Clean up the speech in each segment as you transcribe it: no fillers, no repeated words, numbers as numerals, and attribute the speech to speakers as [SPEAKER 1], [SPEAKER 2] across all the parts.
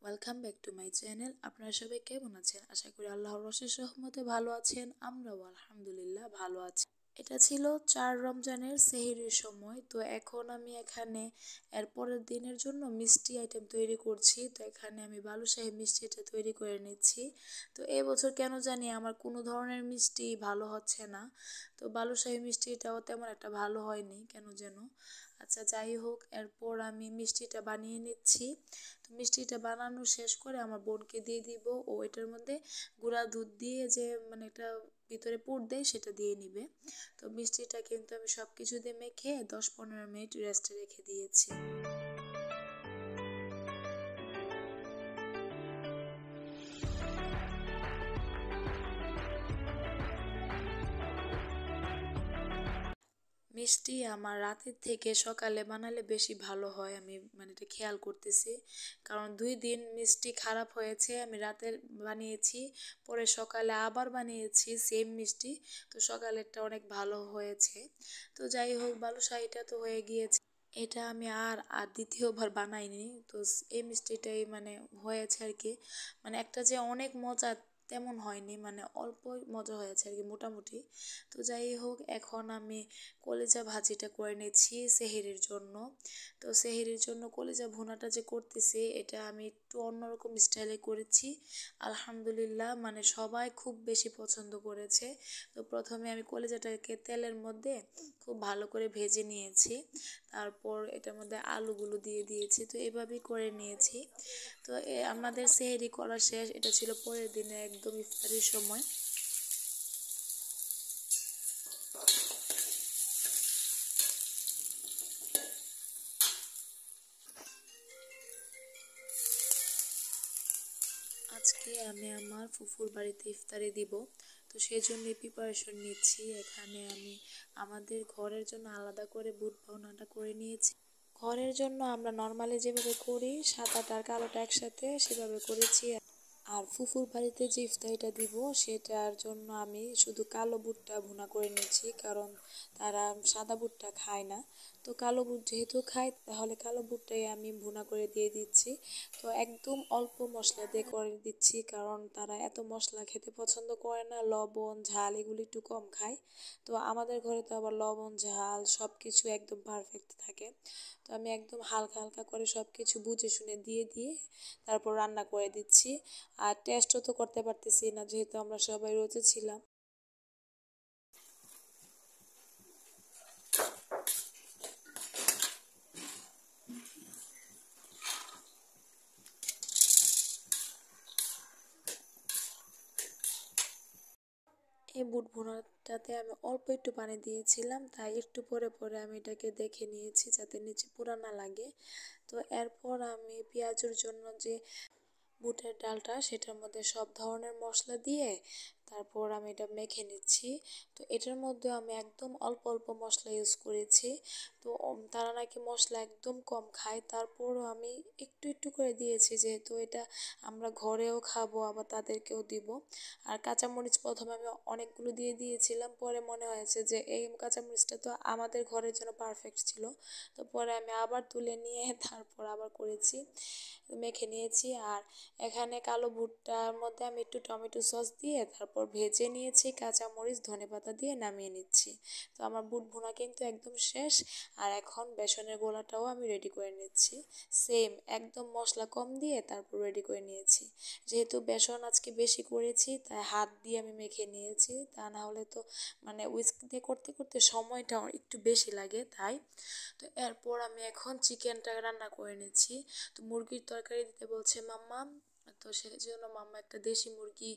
[SPEAKER 1] Welcome back to my channel. আপনারা সবাই কেমন আছেন? আশা করি আল্লাহর অশেষ রহমতে ভালো আছেন। আমরাও আলহামদুলিল্লাহ ভালো আছি। এটা ছিল 4 রমজানের সেহরির সময়। তো এখন আমি এখানে এর পরের দিনের জন্য মিষ্টি আইটেম তৈরি করছি। তো এখানে আমি বালুশাহী মিষ্টিটা তৈরি করে নিচ্ছি। তো এবছর কেন জানি আমার কোনো ধরনের মিষ্টি ভালো হচ্ছে না। তো বালুশাহী মিষ্টিটাও তেমন একটা ভালো হয়নি কেন যেন। আচ্ছা যাই হোক, এরপর আমি মিষ্টিটা বানিয়ে নিচ্ছি। তো মিষ্টিটা বানানো শেষ করে আমার বোনকে দিয়ে দিব। ও এটার মধ্যে গুঁড়া দুধ দিয়ে যে একটা ভিতরে পুর দেয় সেটা দিয়ে নিবে। তো মিষ্টিটা কিন্তু আমি সব কিছু দিয়ে মেখে 10-15 মিনিট রেস্টে রেখে দিয়েছি। মিষ্টি আমার রাতের থেকে সকালে বানালে বেশি ভালো হয়, আমি এটা খেয়াল করতেছি। কারণ 2 দিন মিষ্টি খারাপ হয়েছে, আমি রাতে বানিয়েছি, পরে সকালে আবার বানিয়েছি সেম মিষ্টি। তো সকালেরটা অনেক ভালো হয়েছে। তো যাই হোক, বালুশাহিটা তো হয়ে গিয়েছে। এটা আমি আর আর দ্বিতীয়বার বানাইনি। তো এই মিষ্টিটাই হয়েছে আর কি। একটা যে অনেক মজা তেমন হয়নি, অল্প মজা হয়েছে আর কি, মোটামুটি। তো যাই হোক, এখন আমি কলিজা ভাজিটা করে নিচ্ছি সেহরির জন্য। তো সেহরির জন্য কলিজা ভুনাটা যে করতেছি, এটা আমি একটু অন্যরকম স্টাইলে করেছি। আলহামদুলিল্লাহ, সবাই খুব বেশি পছন্দ করেছে। তো প্রথমে আমি কলিজাটাকে তেলের মধ্যে খুব ভালো করে ভেজে নিয়েছি। তারপর এটার মধ্যে আলুগুলো দিয়ে দিয়েছি। তো এভাবেই করে নিয়েছি। তো আমাদের সেহরি করা শেষ। এটা ছিল পরের দিনে একদম ইফতারির সময়। আজকে আমি আমার ফুফুর বাড়িতে ইফতারি দিব। তো সেই জন্যই প্রিপারেশন নিচ্ছি। এখানে আমি আমাদের ঘরের জন্য আলাদা করে বুট ভুনাটা করে নিয়েছি। ঘরের জন্য আমরা নর্মালি যেভাবে করি, সাদাটা আর কালোটা একসাথে, সেভাবে করেছি। আর ফুফুর বাড়িতে যে ইফতারিটা দিব সেটার জন্য আমি শুধু কালো বুটটা ভুনা করে নিচ্ছি, কারণ তারা সাদা বুটটা খায় না। তো কালো বুট যেহেতু খায়, তাহলে কালো বুটটাই আমি ভুনা করে দিয়ে দিচ্ছি। তো একদম অল্প মশলা দিয়ে করে দিচ্ছি, কারণ তারা এত মশলা খেতে পছন্দ করে না। লবণ ঝাল এগুলি একটু কম খায়। তো আমাদের ঘরে তো আবার লবণ ঝাল সব কিছু একদম পারফেক্ট থাকে। তো আমি একদম হালকা হালকা করে সব কিছু বুঝে শুনে দিয়ে তারপর রান্না করে দিচ্ছি। আর টেস্টও তো করতে পারতেছি না, যেহেতু আমরা সবাই রোজে ছিলাম। এই বুট ভুনাটাতে আমি অল্প একটু পানি দিয়েছিলাম, তাই একটু পরে পরে আমি এটাকে দেখে নিয়েছি যাতে নিচে পুরা না লাগে। তো এরপর আমি পেঁয়াজের জন্য যে বুটের ডালটা, সেটার মধ্যে সব ধরনের মশলা দিয়ে তারপর আমি এটা মেখে নিচ্ছি। তো এটার মধ্যে আমি একদম অল্প অল্প মশলা ইউজ করেছি। তো তারা নাকি মশলা একদম কম খায়, তারপরও আমি একটু একটু করে দিয়েছি, যেহেতু এটা আমরা ঘরেও খাবো আবার তাদেরকেও দিব। আর কাঁচামরিচ প্রথমে আমি অনেকগুলো দিয়ে দিয়েছিলাম, পরে মনে হয়েছে যে এই কাঁচামরিচটা তো আমাদের ঘরের জন্য পারফেক্ট ছিল। তো পরে আমি আবার তুলে নিয়ে তারপর আবার করেছি, মেখে নিয়েছি। আর এখানে কালো ভুট্টার মধ্যে আমি একটু টমেটো সস দিয়ে তারপর ভেজে নিয়েছি, কাঁচামরিচ ধনেপাতা দিয়ে নামিয়ে নিচ্ছি। তো আমার বুট ভুনা কিন্তু একদম শেষ। আর এখন বেসনের গোলাটাও আমি রেডি করে নিচ্ছি, সেম একদম মশলা কম দিয়ে তারপর রেডি করে নিয়েছি। যেহেতু বেসন আজকে বেশি করেছি, তাই হাত দিয়ে আমি মেখে নিয়েছি। তা না হলে তো উইস্ক দিয়ে করতে করতে সময়টা একটু বেশি লাগে, তাই। তো এরপর আমি এখন চিকেনটা রান্না করে নিচ্ছি। তো মুরগির তরকারি দিতে বলছে মাম্মা। তো সেই জন্য মাম্মা একটা দেশি মুরগি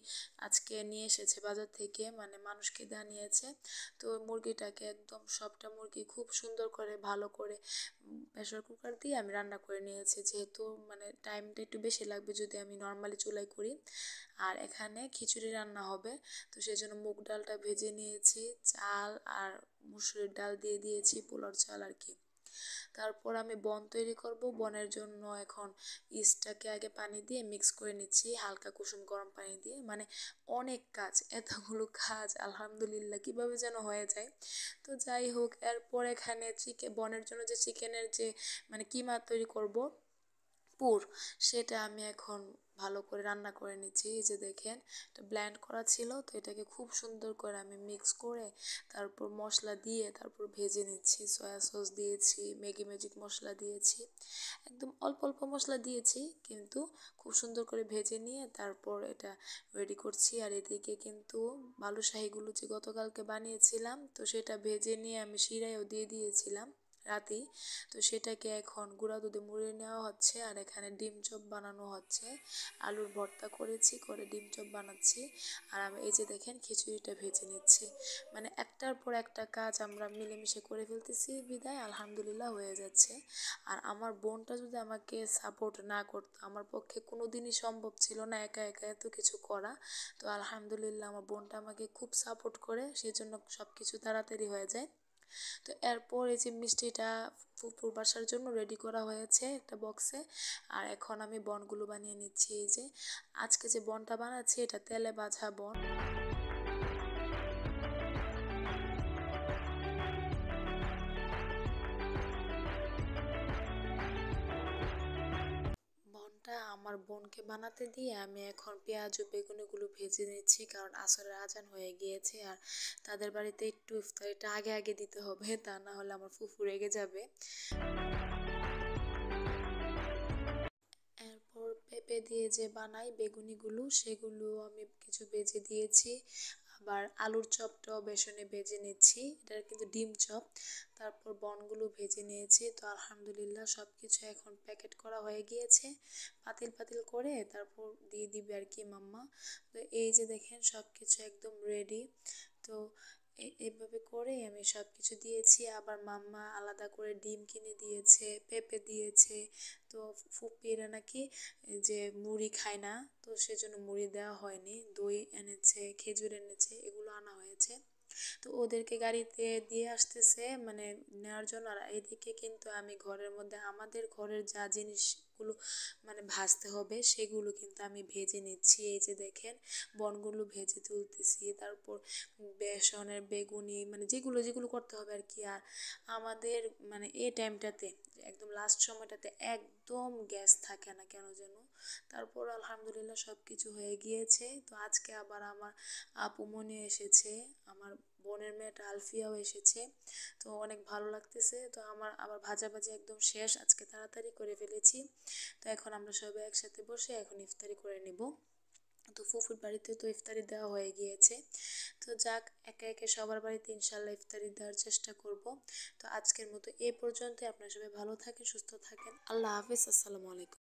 [SPEAKER 1] আজকে নিয়ে এসেছে বাজার থেকে, মানুষকে জানিয়েছে। তো মুরগিটাকে একদম সবটা মুরগি খুব সুন্দর করে ভালো করে প্রেশার কুকার দিয়ে আমি রান্না করে নিয়েছি, যেহেতু টাইমটা একটু বেশি লাগবে যদি আমি নর্মালি চুলায় করি। আর এখানে খিচুড়ি রান্না হবে। তো সেই জন্য মুগ ডালটা ভেজে নিয়েছি, চাল আর মুসুরির ডাল দিয়ে দিয়েছি, পোলার চাল আর কি। তারপর আমি বন তৈরি করব। বনের জন্য এখন ইস্টটাকে আগে পানি দিয়ে মিক্স করে নিচ্ছি, হালকা কুসুম গরম পানি দিয়ে। অনেক কাজ, এতগুলো কাজ আলহামদুলিল্লাহ কিভাবে যেন হয়ে যায়। তো যাই হোক, এরপর এখানে বনের জন্য যে চিকেনের যে কিমা তৈরি করব, পুর, সেটা আমি এখন ভালো করে রান্না করে নিচ্ছি। এই যে দেখেন, এটা ব্লেন্ড করা ছিল, তো এটাকে খুব সুন্দর করে আমি মিক্স করে তারপর মশলা দিয়ে তারপর ভেজে নিচ্ছি। সয়া সস দিয়েছি, ম্যাগি ম্যাজিক মশলা দিয়েছি, একদম অল্প অল্প মশলা দিয়েছি, কিন্তু খুব সুন্দর করে ভেজে নিয়ে তারপর এটা রেডি করছি। আর এদিকে কিন্তু বালুশাহিগুলো যে গতকালকে বানিয়েছিলাম, তো সেটা ভেজে নিয়ে আমি শিরায়ও দিয়ে দিয়েছিলাম রাতেই। তো সেটাকে এখন গুঁড়া দুধে মুড়ে নেওয়া হচ্ছে, আর এখানে ডিম চপ বানানো হচ্ছে। আলুর ভর্তা করেছি, করে ডিম চপ বানাচ্ছি। আর আমি এই যে দেখেন খিচুড়িটা ভেজে নিচ্ছি। মানে একটার পর একটা কাজ আমরা মিলেমিশে করে ফেলতেছি, বিদায় আলহামদুলিল্লাহ হয়ে যাচ্ছে। আর আমার বোনটা যদি আমাকে সাপোর্ট না করতো, আমার পক্ষে কোনো দিনই সম্ভব ছিল না একা একা এত কিছু করা। তো আলহামদুলিল্লাহ আমার বোনটা আমাকে খুব সাপোর্ট করে, সেজন্য সব কিছু তাড়াতাড়ি হয়ে যায়। তো এরপর এই যে মিষ্টিটা ফুফুর বাসার জন্য রেডি করা হয়েছে একটা বক্সে। আর এখন আমি বনগুলো বানিয়ে নিচ্ছি। এই যে আজকে যে বনটা বানাচ্ছি, এটা তেলে ভাজা বন। বনটা আমার বোনকে বানাতে দিয়ে আমি এখন পেঁয়াজ ও বেগুনিগুলো ভেজে নিচ্ছি, কারণ আসরের আজান হয়ে গিয়েছে। আর তাদের বাড়িতে একটু ইফতারিটা আগে আগে দিতে হবে, তা না হলে আমার ফুফু রেগে যাবে। এরপর পেঁপে দিয়ে যে বানাই বেগুনিগুলো, সেগুলো আমি কিছু ভেজে দিয়েছি। আবার আলুর চপটাও বেসনে ভেজে নিচ্ছি, এটা কিন্তু ডিম চপ। তারপর বনগুলো ভেজে নিয়েছি। তো আলহামদুলিল্লাহ সব কিছু এখন প্যাকেট করা হয়ে গিয়েছে, পাতিল পাতিল করে তারপর দিয়ে দিবে আর কি মাম্মা। তো এই যে দেখেন সব কিছু একদম রেডি। তো এইভাবে করে আমি সব কিছু দিয়েছি। আবার মাম্মা আলাদা করে ডিম কিনে দিয়েছে, পেঁপে দিয়েছে। তো ফুপিরা নাকি যে মুড়ি খায় না, তো সেজন্য মুড়ি দেওয়া হয়নি। দই এনেছে, খেজুর এনেছে, এগুলো আনা হয়েছে। তো ওদেরকে গাড়িতে দিয়ে আসতেছে মানে নেওয়ার জন্য। আর এদিকে কিন্তু আমি ঘরের মধ্যে আমাদের ঘরের যা জিনিসগুলো মানে ভাজতে হবে, সেগুলো কিন্তু আমি ভেজে নিচ্ছি। এই যে দেখেন বনগুলো ভেজে তুলতেছি, তারপর বেসনের বেগুনি মানে যেগুলো যেগুলো করতে হবে আর কি। আর আমাদের মানে এই টাইমটাতে একদম লাস্ট সময়টাতে একদম গ্যাস থাকে না কেন যেন। তারপর আলহামদুলিল্লাহ সব কিছু হয়ে গিয়েছে। তো আজকে আবার আমার আপু মনে এসেছে, আমার বোনের মেয়েটা আলফিয়াও এসেছে। তো অনেক ভালো লাগতেছে। তো আমার আবার ভাজাভাজি একদম শেষ, আজকে তাড়াতাড়ি করে ফেলেছি। তো এখন আমরা সবাই একসাথে বসে এখন ইফতারি করে নিব। তো ফুফুর বাড়িতে তো ইফতারি দেওয়া হয়ে গিয়েছে। তো যাক, একে একে সবার বাড়িতে ইনশাল্লাহ ইফতারি দেওয়ার চেষ্টা করব। তো আজকের মতো এ পর্যন্ত। আপনারা সবাই ভালো থাকেন, সুস্থ থাকেন। আল্লাহ হাফিজ, আসসালামু আলাইকুম।